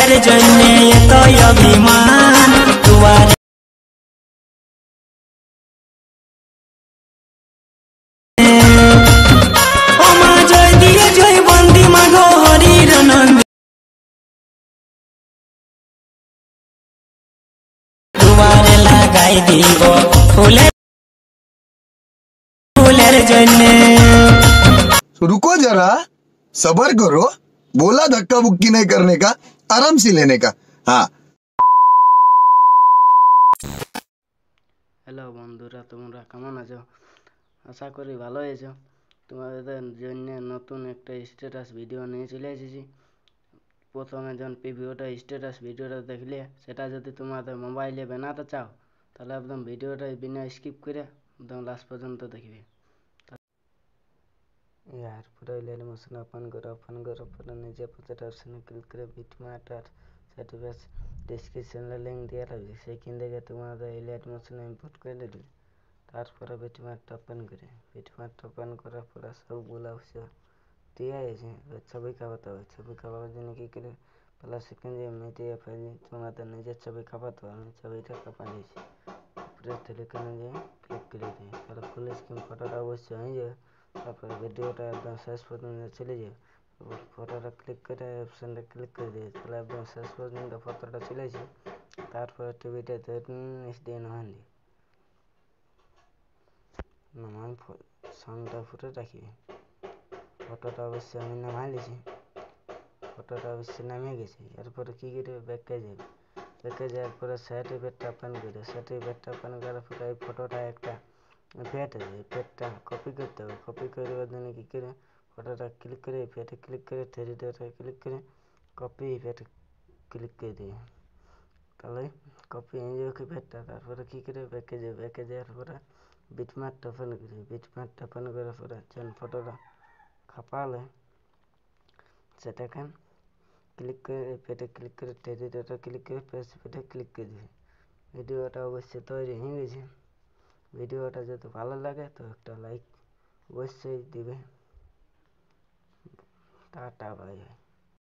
ফুলের জন্যে এত অভিমান দুয়ারে ও মা জয় দিয়ে জয় বন্দি মাগো হরির নন্দী দুয়ারে লাগাই দিব ফুলের জন্যে। रुको जरा, सबर करो। बोला धक्का बुक्की नहीं करने का, आराम से लेने का। हाँ। হ্যালো বন্ধুরা, তোমরা কেমন আছো? আশা করি ভালো আছো। তোমাদের জন্য নতুন একটা স্ট্যাটাস ভিডিও নিয়ে চলে এসেছি। প্রথমে যখন স্ট্যাটাস ভিডিওটা দেখলে, সেটা যদি তোমাদের মোবাইলে বানাতে চাও তাহলে একদম ভিডিওটা বিনা স্কিপ করে একদম লাস্ট পর্যন্ত দেখবে। यार पूरा इलाइट मोशन ओपन करो पूरा नीचे पोस्ट ऑप्शन क्लिक करो बिटमार्क और सर्टिफिकेट डिस्क्रिप्शन में लिंक दिया रही सेकंड থেকে তোমাদের ইলাইট মোশন ইম্পোর্ট করে দিলে তারপরে বিটমার্ক ওপেন করে বিটমার্ক ওপেন করার পরে সবগুলো অপশন দিয়ে আছে ছবি খাওয়াতে হবে। ছবি খাওয়ার জন্য কি করে প্লাস সেকেন্ড যে মিডিয়া ফাইল তোমাদের নিজের ছবি খাওয়াতে হবে। আমি ছবিটা খাপা দিয়েছি পুরো টেলিকানে যে ক্লিক করে দিই তাহলে ফুল স্ক্রিন ফটোটা অবশ্যই হয়ে যাবে। তারপরে ভিডিওটা একদম শেষ পর্যন্ত চলে যাবে। ফটোটা ক্লিক করে অপশানটা ক্লিক করে দিয়ে তাহলে একদম শেষ পর্যন্ত ফটোটা চলে আসে। তারপরে টিভিটা HD নামান সাউন্ডটা ফুটে রাখি। ফটোটা অবশ্যই আমি নামাই দিয়েছি। ফটোটা অবশ্যই নামিয়ে গেছি। এরপরে কী করে ব্যাকে যাবে। ব্যাকে যাওয়ার পরে সার্টিফিকেটটা ওপেন করে সার্টিফিকেটটা ওপেন করার পরে এই ফটোটা একটা পেট আছে পেটটা কপি করতে হবে। কপি করবার জন্য কী করে ফটোটা ক্লিক করে পেটে ক্লিক করে থ্রি ডটে ক্লিক করে কপি পেটে ক্লিক করে দিয়ে তাহলে কপি হয়ে যাবে কি পেটটা। তারপরে কী করে ব্যাকে যাবে। ব্যাকে যাওয়ার পরে বিটমার্কটা ওপেন করি বিটমার্কটা ওপেন করার পরে যখন ফটোটা খাপালে সেটাকে ক্লিক করে পেটে ক্লিক করে থ্রি ডটে ক্লিক করে পেটে ক্লিক করে দিবে। ভিডিওটা অবশ্যই তৈরি হয়ে গেছে। ভিডিওটা যদি ভালো লাগে তো একটা লাইক অবশ্যই দিবে। Tata bye bye.